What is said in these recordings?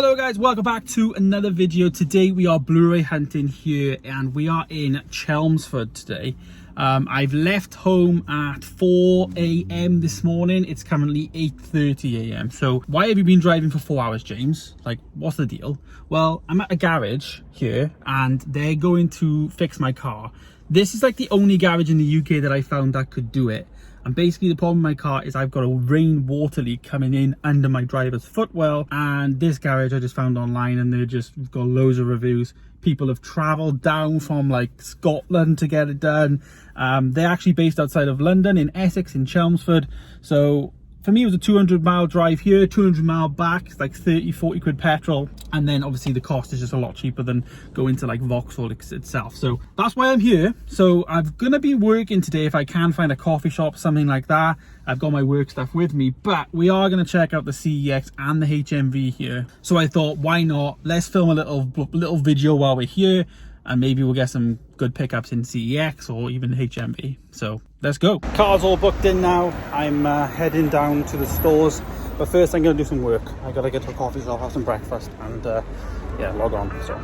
Hello guys, welcome back to another video. Today we are Blu-ray hunting here and we are in Chelmsford today. I've left home at 4 a.m. this morning. It's currently 8:30 a.m. So why have you been driving for 4 hours, James? Like, what's the deal? Well, I'm at a garage here and they're going to fix my car. This is like the only garage in the UK that I found that could do it. And basically the problem with my car is I've got a rainwater leak coming in under my driver's footwell, and this garage I just found online and they just got loads of reviews. People have travelled down from like Scotland to get it done. They're actually based outside of London in Essex in Chelmsford. So for me it was a 200-mile drive here, 200-mile back. It's like 30-40 quid petrol, and then obviously the cost is just a lot cheaper than going to like Vauxhall itself. So that's why I'm here. So I'm gonna be working today if I can find a coffee shop, something like that. I've got my work stuff with me, but we are going to check out the CEX and the HMV here. So I thought, why not? Let's film a little video while we're here, and maybe we'll get some good pickups in CEX or even HMV. So let's go. Car's all booked in now. I'm heading down to the stores, but first I'm going to do some work. I got to get to a coffee shop, have some breakfast, and yeah, log on. So.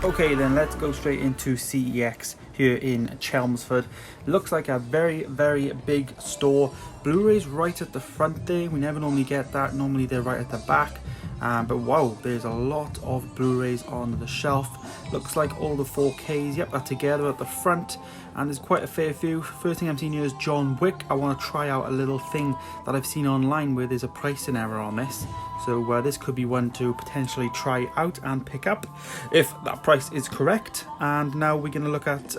Okay, then let's go straight into CEX here in Chelmsford. Looks like a very big store. Blu-rays right at the front there. We never normally get that. Normally they're right at the back. But wow, there's a lot of Blu-rays on the shelf. Looks like all the 4Ks, yep, are together at the front, and there's quite a fair few. First thing I'm seeing here is John Wick. I want to try out a little thing that I've seen online where there's a pricing error on this. So this could be one to potentially try out and pick up if that price is correct. And now we're going to look at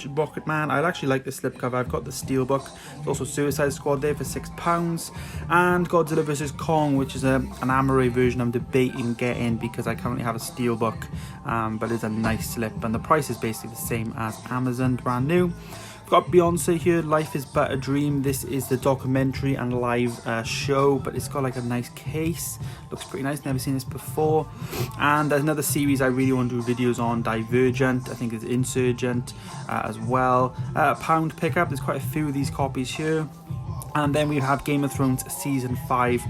Rocket Man. I actually like the slipcover. I've got the steelbook. There's also Suicide Squad there for £6. And Godzilla vs. Kong, which is an Blu-ray version I'm debating getting because I currently have a steelbook. But it's a nice slip. And the price is basically the same as Amazon, brand new. Got Beyonce here, Life is But a Dream. This is the documentary and live show, but it's got like a nice case. Looks pretty nice, never seen this before. And there's another series I really want to do videos on, Divergent. I think it's Insurgent as well. £1 pickup, there's quite a few of these copies here. And then we have Game of Thrones Season 5,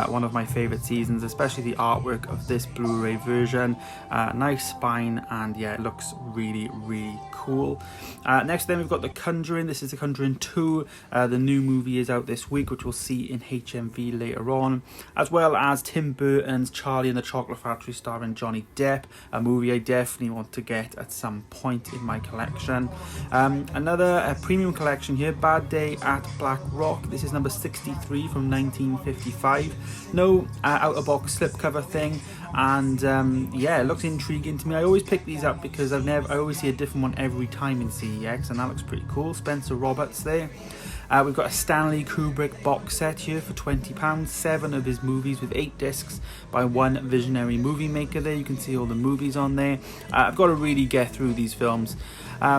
one of my favourite seasons, especially the artwork of this Blu-ray version. Nice spine, and yeah, it looks really cool. Next then we've got The Conjuring. This is The Conjuring 2. The new movie is out this week, which we'll see in HMV later on. As well as Tim Burton's Charlie and the Chocolate Factory starring Johnny Depp, a movie I definitely want to get at some point in my collection. Another premium collection here, Bad Day at Black Rock. This is number 63 from 1955. No out-of-box slipcover thing, and yeah, it looks intriguing to me. I always pick these up because I always see a different one every time in CEX, and that looks pretty cool. Spencer Roberts there. We've got a Stanley Kubrick box set here for £20. 7 of his movies with 8 discs by one visionary movie maker there. You can see all the movies on there. I've got to really get through these films.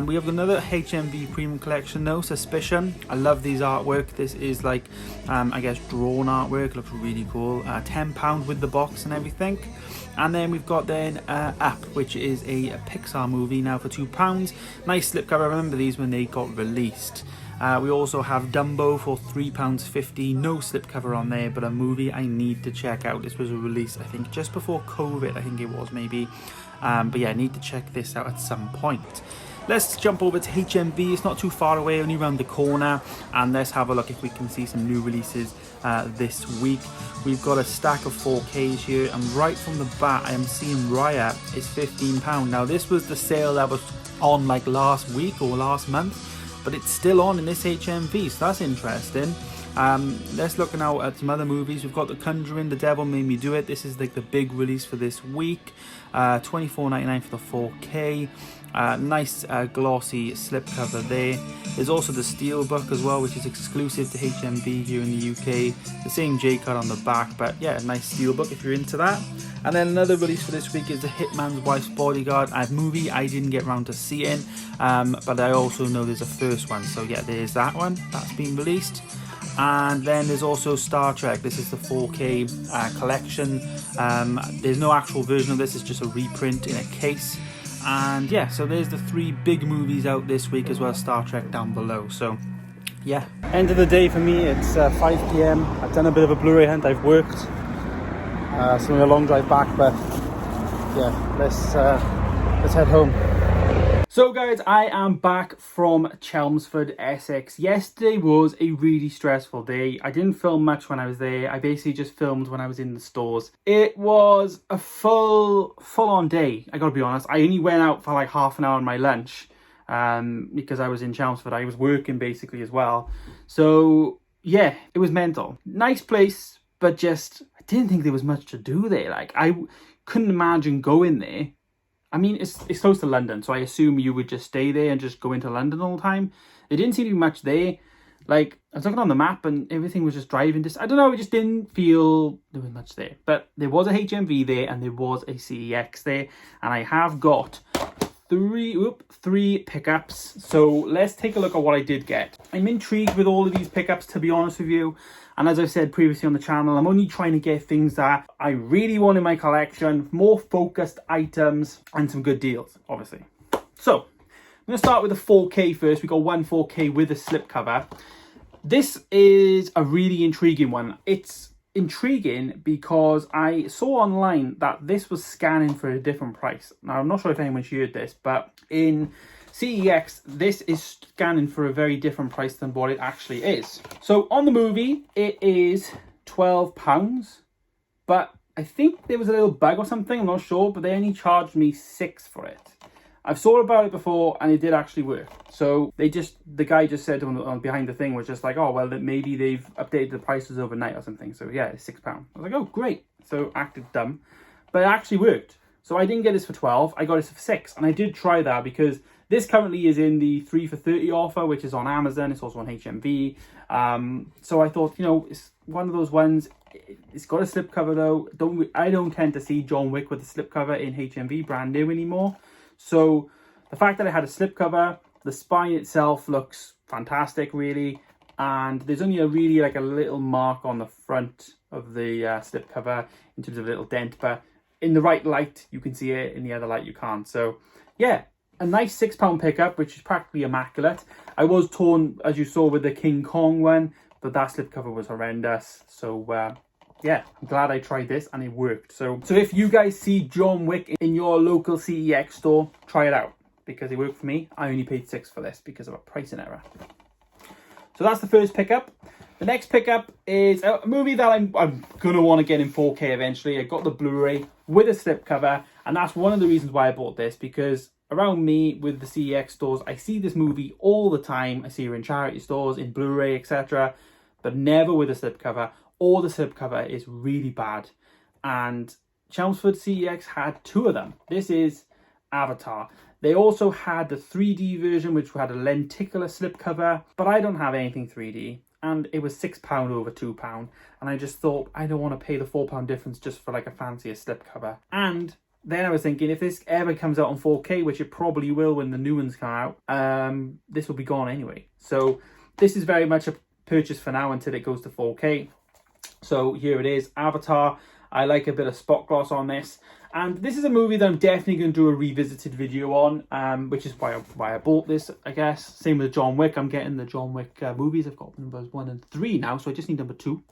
We have another HMV premium collection, No Suspicion. I love these artwork. This is like, I guess, drawn artwork. Looks really cool. £10 with the box and everything. And then we've got then Up, which is a Pixar movie now for £2. Nice slipcover. I remember these when they got released. We also have Dumbo for £3.50. No slipcover on there, but a movie I need to check out. This was a release, I think, just before COVID, I think it was, maybe. But yeah, I need to check this out at some point. Let's jump over to HMV. It's not too far away, only around the corner, and let's have a look if we can see some new releases this week. We've got a stack of 4Ks here, and right from the bat I am seeing Raya is £15. Now this was the sale that was on like last week or last month, but it's still on in this HMV, so that's interesting. Let's look now at some other movies. We've got The Conjuring, The Devil Made Me Do It. This is like the big release for this week. $24.99 for the 4K. Nice glossy slipcover there. There's also the Steelbook as well, which is exclusive to HMV here in the UK. The same J-cut on the back, but yeah, nice Steelbook if you're into that. And then another release for this week is The Hitman's Wife's Bodyguard, a movie I didn't get around to seeing, but I also know there's a first one. So yeah, there's that one that's been released. And then there's also Star Trek. This is the 4K collection. There's no actual version of this, it's just a reprint in a case. And yeah, so there's the 3 big movies out this week, as well as Star Trek down below. So yeah, end of the day for me. It's 5 p.m. I've done a bit of a Blu-ray hunt. I've worked, so a long drive back, but yeah, let's head home. So guys, I am back from Chelmsford, Essex. Yesterday was a really stressful day. I didn't film much when I was there. I basically just filmed when I was in the stores. It was a full-on day, I gotta be honest. I only went out for like half an hour on my lunch because I was in Chelmsford. I was working basically as well. So yeah, it was mental. Nice place, but just I didn't think there was much to do there. Like I couldn't imagine going there. I mean, it's close to London, so I assume you would just stay there and just go into London all the time. There didn't seem to be much there. Like, I was looking on the map and everything was just driving. I don't know, it just didn't feel there was much there. But there was a HMV there and there was a CEX there. And I have got three pickups. So let's take a look at what I did get. I'm intrigued with all of these pickups, to be honest with you. And as I've said previously on the channel, I'm only trying to get things that I really want in my collection, more focused items and some good deals, obviously. So I'm going to start with the 4K first. We got one 4K with a slipcover. This is a really intriguing one. It's intriguing because I saw online that this was scanning for a different price. Now, I'm not sure if anyone shared this, but in CEX, this is scanning for a very different price than what it actually is. So on the movie, it is £12, but I think there was a little bug or something, I'm not sure, but they only charged me £6 for it. I've thought about it before and it did actually work. So the guy just said on behind the thing was just like, oh, well, that maybe they've updated the prices overnight or something. So yeah, it's £6. I was like, oh, great. So acted dumb, but it actually worked. So I didn't get this for 12, I got this for 6. And I did try that because this currently is in the 3 for 30 offer, which is on Amazon. It's also on HMV. So I thought, you know, it's one of those ones. It's got a slipcover though. I don't tend to see John Wick with a slipcover in HMV brand new anymore. So the fact that it had a slipcover, the spine itself looks fantastic, really. And there's only a little mark on the front of the slipcover in terms of a little dent, but in the right light you can see it, in the other light you can't. So yeah, a nice £6 pickup, which is practically immaculate. I was torn, as you saw, with the King Kong one, but that slipcover was horrendous. So yeah, I'm glad I tried this and it worked. So if you guys see John Wick in your local CEX store, try it out because it worked for me. I only paid £6 for this because of a pricing error. So that's the first pickup. The next pickup is a movie that I'm going to want to get in 4K eventually. I got the Blu-ray with a slipcover, and that's one of the reasons why I bought this, because around me with the CEX stores, I see this movie all the time. I see her in charity stores, in Blu-ray, etc., but never with a slipcover, or the slipcover is really bad. And Chelmsford CEX had 2 of them. This is Avatar. They also had the 3D version, which had a lenticular slipcover, but I don't have anything 3D. And it was £6 over £2. And I just thought, I don't want to pay the £4 difference just for like a fancier slipcover. And then I was thinking, if this ever comes out on 4K, which it probably will when the new ones come out, this will be gone anyway. So this is very much a purchase for now until it goes to 4K. So here it is, Avatar. I like a bit of spot gloss on this. And this is a movie that I'm definitely going to do a revisited video on, which is why I bought this, I guess. Same with John Wick. I'm getting the John Wick movies. I've got numbers 1 and 3 now, so I just need number 2.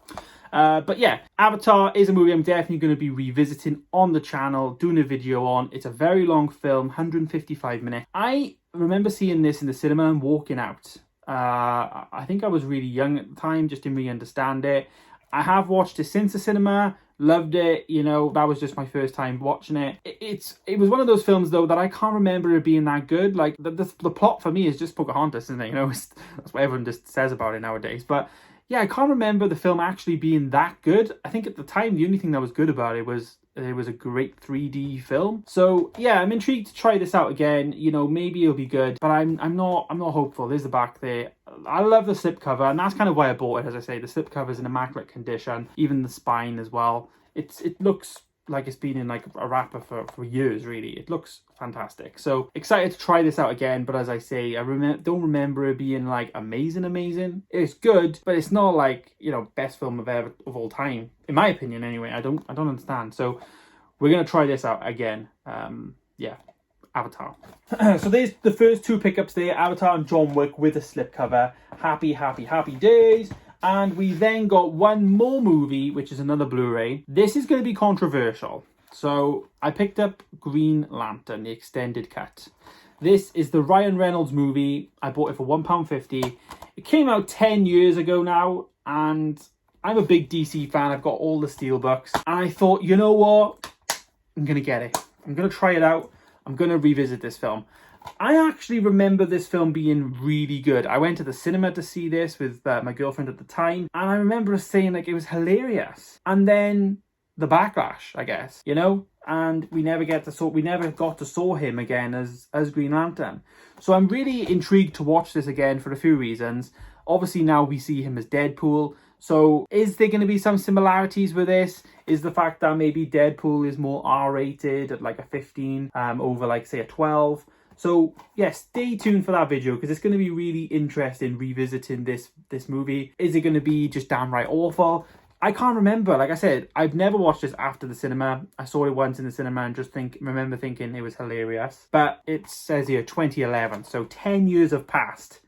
But yeah, Avatar is a movie I'm definitely going to be revisiting on the channel, doing a video on. It's a very long film, 155 minutes. I remember seeing this in the cinema and walking out. I think I was really young at the time, just didn't really understand it. I have watched it since the cinema, loved it, you know, that was just my first time watching it. It was one of those films, though, that I can't remember it being that good. Like, the plot for me is just Pocahontas, isn't it? You know, that's what everyone just says about it nowadays. But yeah, I can't remember the film actually being that good. I think at the time, the only thing that was good about it was it was a great 3D film. So yeah, I'm intrigued to try this out again. You know, maybe it'll be good, but I'm not hopeful. There's the back there. I love the slipcover, and that's kind of why I bought it. As I say, the slipcover is in immaculate condition, even the spine as well. It looks like it's been in like a wrapper for years, really. It looks fantastic. So excited to try this out again, but as I say, I don't remember it being like amazing. It's good, but it's not like, you know, best film of all time, in my opinion anyway. I don't understand. So we're gonna try this out again. Yeah, Avatar. So there's the first two pickups there, Avatar and John Wick with a slipcover. Happy days. And we then got one more movie, which is another Blu-ray. This is going to be controversial. So I picked up Green Lantern, the extended cut. This is the Ryan Reynolds movie. I bought it for £1.50. It came out 10 years ago now, and I'm a big DC fan. I've got all the steelbooks. And I thought, you know what? I'm going to get it. I'm going to try it out. I'm going to revisit this film. I actually remember this film being really good. I went to the cinema to see this with my girlfriend at the time, and I remember us saying like it was hilarious. And then the backlash, I guess, you know, and we never got to saw him again as Green Lantern. So I'm really intrigued to watch this again for a few reasons. Obviously now we see him as Deadpool. So is there going to be some similarities with this? Is the fact that maybe Deadpool is more R-rated at like a 15 over like say a 12? So yeah, stay tuned for that video because it's going to be really interesting revisiting this movie. Is it going to be just downright awful? I can't remember. Like I said, I've never watched this after the cinema. I saw it once in the cinema and just remember thinking it was hilarious. But it says here 2011, so 10 years have passed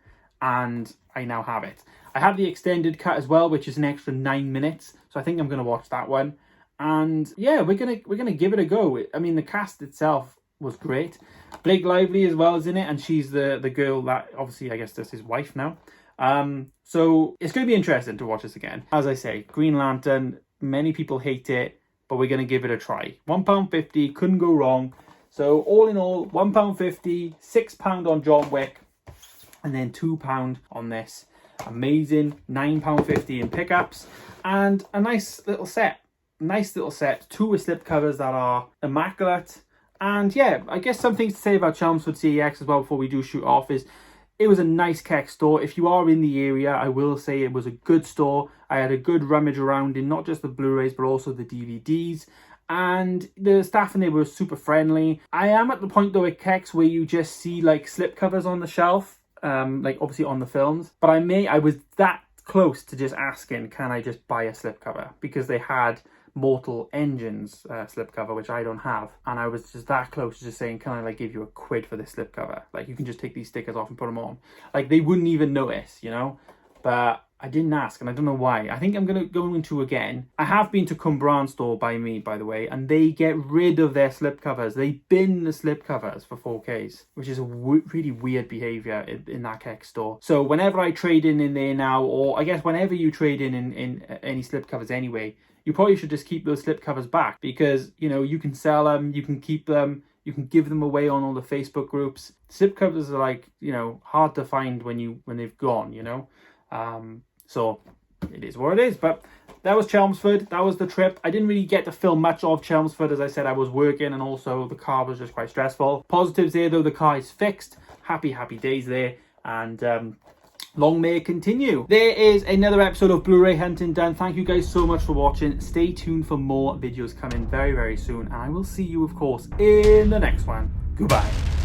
and I now have it. I have the extended cut as well, which is an extra 9 minutes. So I think I'm going to watch that one. And yeah, we're gonna give it a go. I mean, the cast itself was great. Blake Lively as well is in it, and she's the girl that obviously I guess that's his wife now. So it's going to be interesting to watch this again. As I say, Green Lantern, many people hate it, but we're going to give it a try. £1.50, couldn't go wrong. So all in all, £1.50, £6 on John Wick, and then £2 on this. Amazing, £9.50 in pickups, and a nice little set. Two with slipcovers that are immaculate. And yeah, I guess some things to say about Chelmsford CEX as well before we do shoot off is it was a nice CEX store. If you are in the area, I will say it was a good store. I had a good rummage around in not just the Blu-rays but also the DVDs. And the staff in there were super friendly. I am at the point though at CEX where you just see like slipcovers on the shelf, like obviously on the films. But I was that close to just asking, can I just buy a slipcover? Because they had Mortal Engines slipcover, which I don't have, and I was just that close to just saying, can I like give you £1 for this slipcover? Like you can just take these stickers off and put them on. Like they wouldn't even notice, you know. But I didn't ask, and I don't know why. I think I'm gonna go into again. I have been to Cumbrawn store by me, by the way, and they get rid of their slipcovers. They bin the slipcovers for 4Ks, which is a really weird behaviour in that CEX store. So whenever I trade in there now, or I guess whenever you trade in any slipcovers anyway, you probably should just keep those slipcovers back because, you know, you can sell them, you can keep them, you can give them away on all the Facebook groups. Slipcovers are like, you know, hard to find when they've gone, you know. So it is what it is. But that was Chelmsford. That was the trip. I didn't really get to film much of Chelmsford. As I said, I was working and also the car was just quite stressful. Positives there though, the car is fixed. Happy days there. And long may it continue. There is another episode of Blu-ray hunting done. Thank you guys so much for watching. Stay tuned for more videos coming very soon. And I will see you, of course, in the next one. Goodbye.